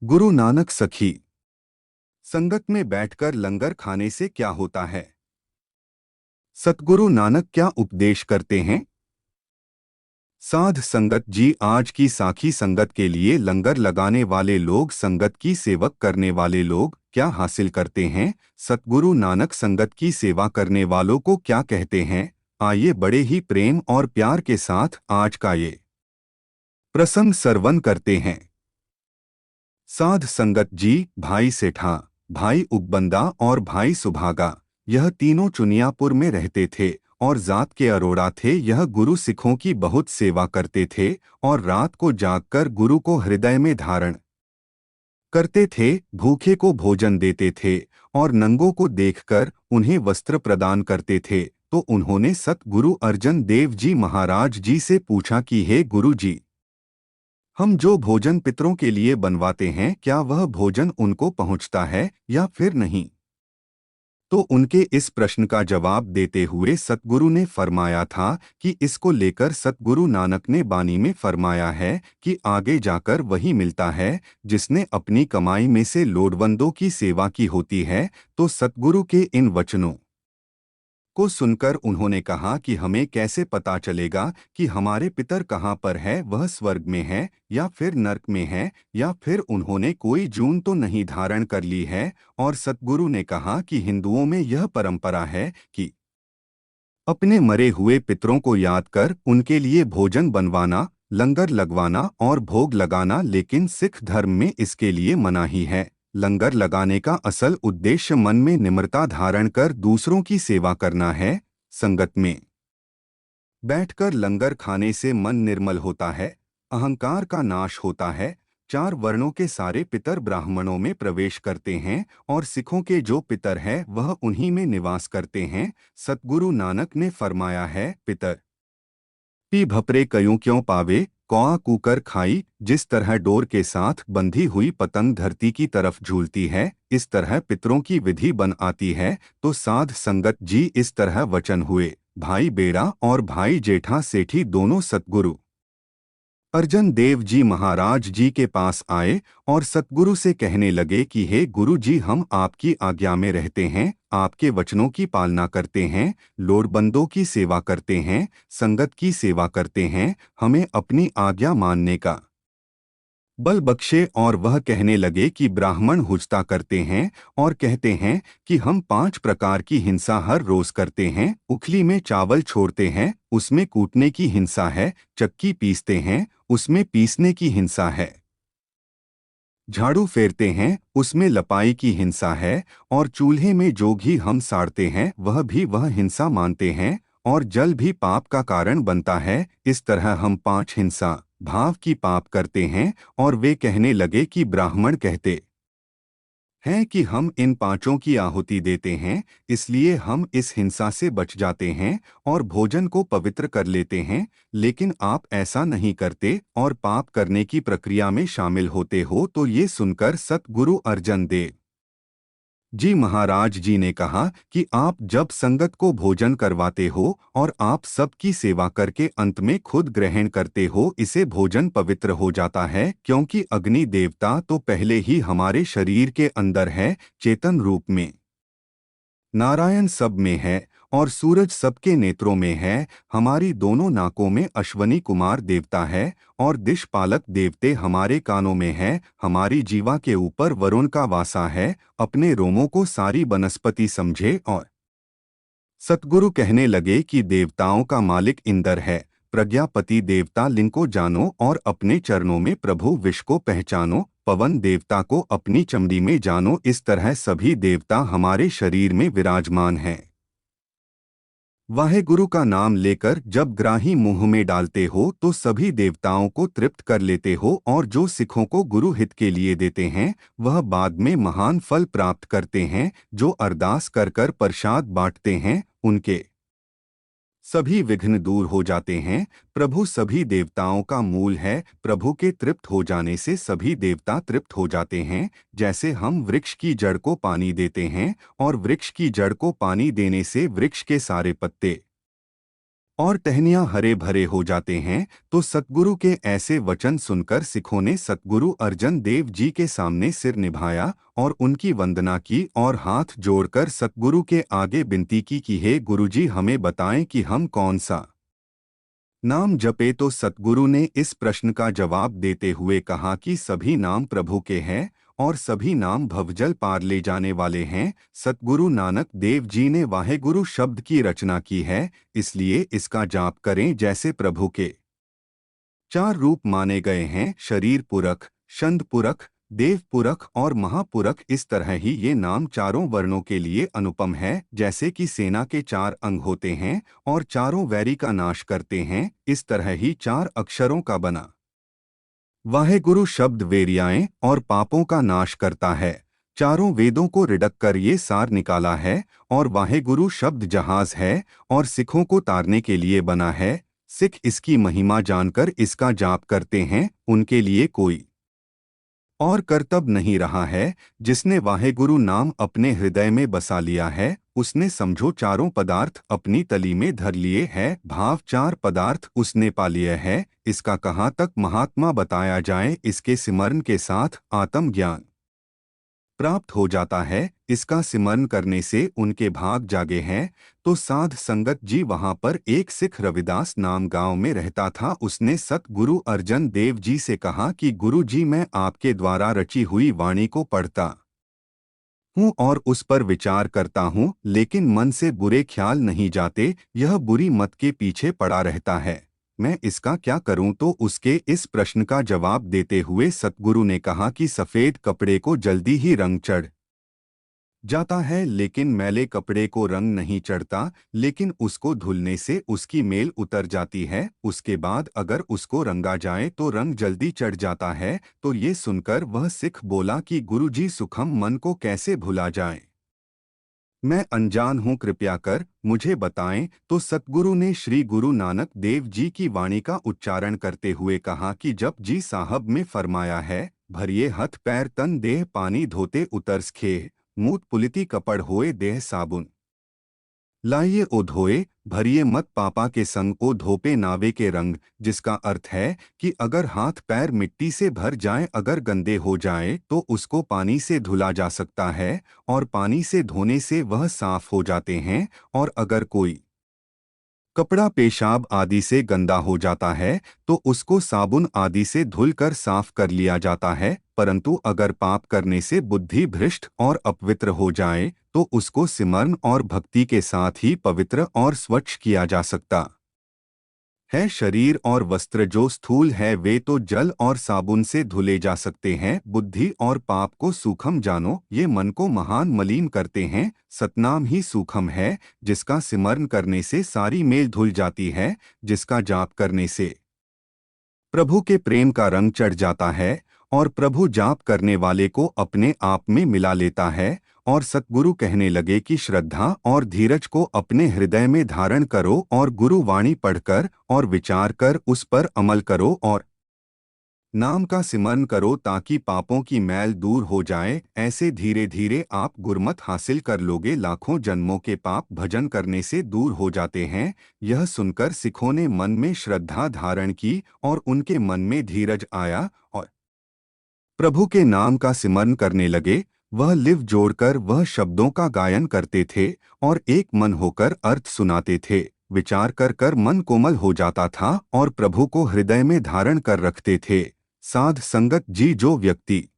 गुरु नानक सखी। संगत में बैठकर लंगर खाने से क्या होता है? सतगुरु नानक क्या उपदेश करते हैं? साध संगत जी, आज की साखी संगत के लिए लंगर लगाने वाले लोग, संगत की सेवक करने वाले लोग क्या हासिल करते हैं? सतगुरु नानक संगत की सेवा करने वालों को क्या कहते हैं? आइए बड़े ही प्रेम और प्यार के साथ आज का ये प्रसंग श्रवण करते हैं। साध संगत जी, भाई सेठा, भाई उगबंदा और भाई सुभागा, यह तीनों चुनियापुर में रहते थे और जात के अरोड़ा थे। यह गुरु सिखों की बहुत सेवा करते थे और रात को जागकर गुरु को हृदय में धारण करते थे, भूखे को भोजन देते थे और नंगों को देखकर उन्हें वस्त्र प्रदान करते थे। तो उन्होंने सत गुरु अर्जन देव जी महाराज जी से पूछा कि हे गुरु जी, हम जो भोजन पितरों के लिए बनवाते हैं, क्या वह भोजन उनको पहुंचता है या फिर नहीं? तो उनके इस प्रश्न का जवाब देते हुए सतगुरु ने फरमाया था कि इसको लेकर सतगुरु नानक ने बानी में फरमाया है कि आगे जाकर वही मिलता है जिसने अपनी कमाई में से लोड़वंदों की सेवा की होती है। तो सतगुरु के इन वचनों को सुनकर उन्होंने कहा कि हमें कैसे पता चलेगा कि हमारे पितर कहाँ पर है? वह स्वर्ग में है या फिर नरक में है, या फिर उन्होंने कोई जून तो नहीं धारण कर ली है? और सतगुरु ने कहा कि हिंदुओं में यह परंपरा है कि अपने मरे हुए पितरों को याद कर उनके लिए भोजन बनवाना, लंगर लगवाना और भोग लगाना, लेकिन सिख धर्म में इसके लिए मनाही है। लंगर लगाने का असल उद्देश्य मन में निम्रता धारण कर दूसरों की सेवा करना है। संगत में बैठकर लंगर खाने से मन निर्मल होता है, अहंकार का नाश होता है। चार वर्णों के सारे पितर ब्राह्मणों में प्रवेश करते हैं और सिखों के जो पितर है वह उन्हीं में निवास करते हैं। सतगुरु नानक ने फरमाया है, पितर पी भपरे कयूं क्यों पावे, कौआ कूकर खाई। जिस तरह डोर के साथ बंधी हुई पतंग धरती की तरफ झूलती है, इस तरह पितरों की विधि बन आती है। तो साध संगत जी, इस तरह वचन हुए। भाई बेड़ा और भाई जेठा सेठी दोनों सतगुरु अर्जन देव जी महाराज जी के पास आए और सतगुरु से कहने लगे कि हे गुरु जी, हम आपकी आज्ञा में रहते हैं, आपके वचनों की पालना करते हैं, लोड़बंदों की सेवा करते हैं, संगत की सेवा करते हैं। हमें अपनी आज्ञा मानने का बल बख्शे। और वह कहने लगे कि ब्राह्मण हुजता करते हैं और कहते हैं कि हम 5 प्रकार की हिंसा हर रोज करते हैं। उखली में चावल छोड़ते हैं, उसमें कूटने की हिंसा है। चक्की पीसते हैं, उसमें पीसने की हिंसा है। झाड़ू फेरते हैं, उसमें लपाई की हिंसा है। और चूल्हे में जो घी हम साड़ते हैं वह हिंसा मानते हैं। और जल भी पाप का कारण बनता है। इस तरह हम 5 हिंसा भाव की पाप करते हैं। और वे कहने लगे कि ब्राह्मण कहते हैं कि हम इन 5 की आहुति देते हैं, इसलिए हम इस हिंसा से बच जाते हैं और भोजन को पवित्र कर लेते हैं। लेकिन आप ऐसा नहीं करते और पाप करने की प्रक्रिया में शामिल होते हो। तो ये सुनकर सतगुरु अर्जन देव जी महाराज जी ने कहा कि आप जब संगत को भोजन करवाते हो और आप सबकी सेवा करके अंत में खुद ग्रहण करते हो, इसे भोजन पवित्र हो जाता है। क्योंकि अग्नि देवता तो पहले ही हमारे शरीर के अंदर है, चेतन रूप में नारायण सब में है और सूरज सबके नेत्रों में है। हमारी दोनों नाकों में अश्वनी कुमार देवता है और दिशपालक देवते हमारे कानों में है। हमारी जीवा के ऊपर वरुण का वासा है। अपने रोमों को सारी वनस्पति समझे। और सतगुरु कहने लगे कि देवताओं का मालिक इंद्र है। प्रज्ञापति देवता लिंग को जानो और अपने चरणों में प्रभु विष को पहचानो। पवन देवता को अपनी चमड़ी में जानो। इस तरह सभी देवता हमारे शरीर में विराजमान हैं। वाहेगुरु का नाम लेकर जब ग्राही मुंह में डालते हो तो सभी देवताओं को तृप्त कर लेते हो। और जो सिखों को गुरु हित के लिए देते हैं वह बाद में महान फल प्राप्त करते हैं। जो अरदास कर कर प्रसाद बांटते हैं उनके सभी विघ्न दूर हो जाते हैं। प्रभु सभी देवताओं का मूल है। प्रभु के तृप्त हो जाने से सभी देवता तृप्त हो जाते हैं। जैसे हम वृक्ष की जड़ को पानी देते हैं और वृक्ष की जड़ को पानी देने से वृक्ष के सारे पत्ते और टहनियां हरे भरे हो जाते हैं। तो सतगुरु के ऐसे वचन सुनकर सिखों ने सतगुरु अर्जन देव जी के सामने सिर निभाया और उनकी वंदना की और हाथ जोड़कर सतगुरु के आगे विनती की कि हे गुरुजी, हमें बताएं कि हम कौन सा नाम जपे। तो सतगुरु ने इस प्रश्न का जवाब देते हुए कहा कि सभी नाम प्रभु के हैं और सभी नाम भवजल पार ले जाने वाले हैं। सतगुरु नानक देव जी ने वाहेगुरु शब्द की रचना की है, इसलिए इसका जाप करें। जैसे प्रभु के चार रूप माने गए हैं, शरीर पुरख, छंद पुरख, देव पुरख और महापुरख, इस तरह ही ये नाम चारों वर्णों के लिए अनुपम है। जैसे कि सेना के चार अंग होते हैं और चारों वैरी का नाश करते हैं, इस तरह ही चार अक्षरों का बना वाहेगुरु शब्द वेरियाएं और पापों का नाश करता है। चारों वेदों को रिडक कर ये सार निकाला है और वाहेगुरु शब्द जहाज है और सिखों को तारने के लिए बना है। सिख इसकी महिमा जानकर इसका जाप करते हैं, उनके लिए कोई और कर्तव्य नहीं रहा है। जिसने वाहेगुरु नाम अपने हृदय में बसा लिया है, उसने समझो चारों पदार्थ अपनी तली में धर लिए है। भाव चार पदार्थ उसने पा लिए है। इसका कहाँ तक महात्मा बताया जाए। इसके सिमरन के साथ आत्मज्ञान प्राप्त हो जाता है। इसका सिमरन करने से उनके भाग जागे हैं। तो साध संगत जी, वहां पर एक सिख रविदास नाम गांव में रहता था। उसने सतगुरु अर्जन देव जी से कहा कि गुरु जी, मैं आपके द्वारा रची हुई वाणी को पढ़ता हूँ और उस पर विचार करता हूँ, लेकिन मन से बुरे ख्याल नहीं जाते। यह बुरी मत के पीछे पड़ा रहता है। मैं इसका क्या करूं। तो उसके इस प्रश्न का जवाब देते हुए सतगुरु ने कहा कि सफेद कपड़े को जल्दी ही रंग चढ़ जाता है, लेकिन मैले कपड़े को रंग नहीं चढ़ता, लेकिन उसको धुलने से उसकी मेल उतर जाती है। उसके बाद अगर उसको रंगा जाए तो रंग जल्दी चढ़ जाता है। तो ये सुनकर वह सिख बोला कि गुरुजी, सुखम मन को कैसे भुला जाए, मैं अनजान हूँ, कृपया कर मुझे बताएं। तो सतगुरु ने श्री गुरु नानक देव जी की वाणी का उच्चारण करते हुए कहा कि जप जी साहब में फरमाया है, भरिए हथ पैर तन देह पानी धोते उतरस खेह, मूत पुलिति कपड़ होए देह साबुन लाइए ओ धोए, भरिए मत पापा के संग ओ धोपे नावे के रंग। जिसका अर्थ है कि अगर हाथ पैर मिट्टी से भर जाएं, अगर गंदे हो जाएं, तो उसको पानी से धुला जा सकता है और पानी से धोने से वह साफ हो जाते हैं। और अगर कोई कपड़ा पेशाब आदि से गंदा हो जाता है तो उसको साबुन आदि से धुलकर साफ कर लिया जाता है। परंतु अगर पाप करने से बुद्धि भ्रष्ट और अपवित्र हो जाए तो उसको सिमरन और भक्ति के साथ ही पवित्र और स्वच्छ किया जा सकता है। शरीर और वस्त्र जो स्थूल है वे तो जल और साबुन से धुले जा सकते हैं। बुद्धि और पाप को सूखम जानो, ये मन को महान मलिन करते हैं। सतनाम ही सूखम है, जिसका सिमरन करने से सारी मेल धुल जाती है, जिसका जाप करने से प्रभु के प्रेम का रंग चढ़ जाता है और प्रभु जाप करने वाले को अपने आप में मिला लेता है। और सतगुरु कहने लगे कि श्रद्धा और धीरज को अपने हृदय में धारण करो और गुरु वाणी पढ़कर और विचार कर उस पर अमल करो और नाम का सिमरन करो ताकि पापों की मैल दूर हो जाए। ऐसे धीरे धीरे आप गुरमत हासिल कर लोगे। लाखों जन्मों के पाप भजन करने से दूर हो जाते हैं। यह सुनकर सिखों ने मन में श्रद्धा धारण की और उनके मन में धीरज आया और प्रभु के नाम का सिमरन करने लगे। वह लिव जोड़कर वह शब्दों का गायन करते थे और एक मन होकर अर्थ सुनाते थे। विचार कर कर मन कोमल हो जाता था और प्रभु को हृदय में धारण कर रखते थे। साध संगत जी, जो व्यक्ति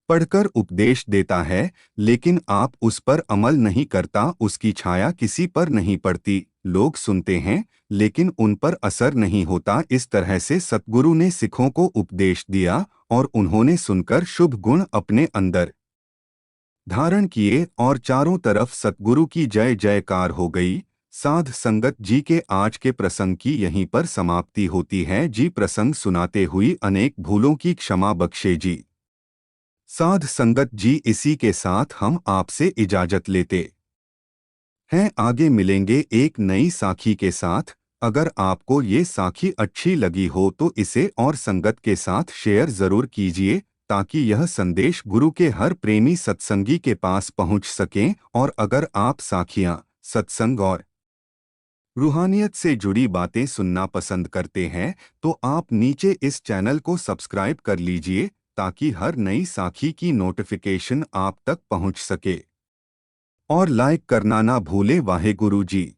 पढ़कर उपदेश देता है लेकिन आप उस पर अमल नहीं करता, उसकी छाया किसी पर नहीं पड़ती। लोग सुनते हैं लेकिन उन पर असर नहीं होता। इस तरह से सतगुरु ने सिखों को उपदेश दिया और उन्होंने सुनकर शुभ गुण अपने अंदर धारण किए और चारों तरफ सतगुरु की जय जयकार हो गई। साध संगत जी के आज के प्रसंग की यहीं पर समाप्ति होती है। जी प्रसंग सुनाते हुई अनेक भूलों की क्षमा बख्शे जी। साध संगत जी, इसी के साथ हम आपसे इजाजत लेते हैं। आगे मिलेंगे एक नई साखी के साथ। अगर आपको ये साखी अच्छी लगी हो तो इसे और संगत के साथ शेयर जरूर कीजिए ताकि यह संदेश गुरु के हर प्रेमी सत्संगी के पास पहुंच सकें। और अगर आप साखियां, सत्संग और रूहानियत से जुड़ी बातें सुनना पसंद करते हैं तो आप नीचे इस चैनल को सब्सक्राइब कर लीजिए ताकि हर नई साखी की नोटिफिकेशन आप तक पहुंच सके। और लाइक करना ना भूलें। वाहेगुरु जी।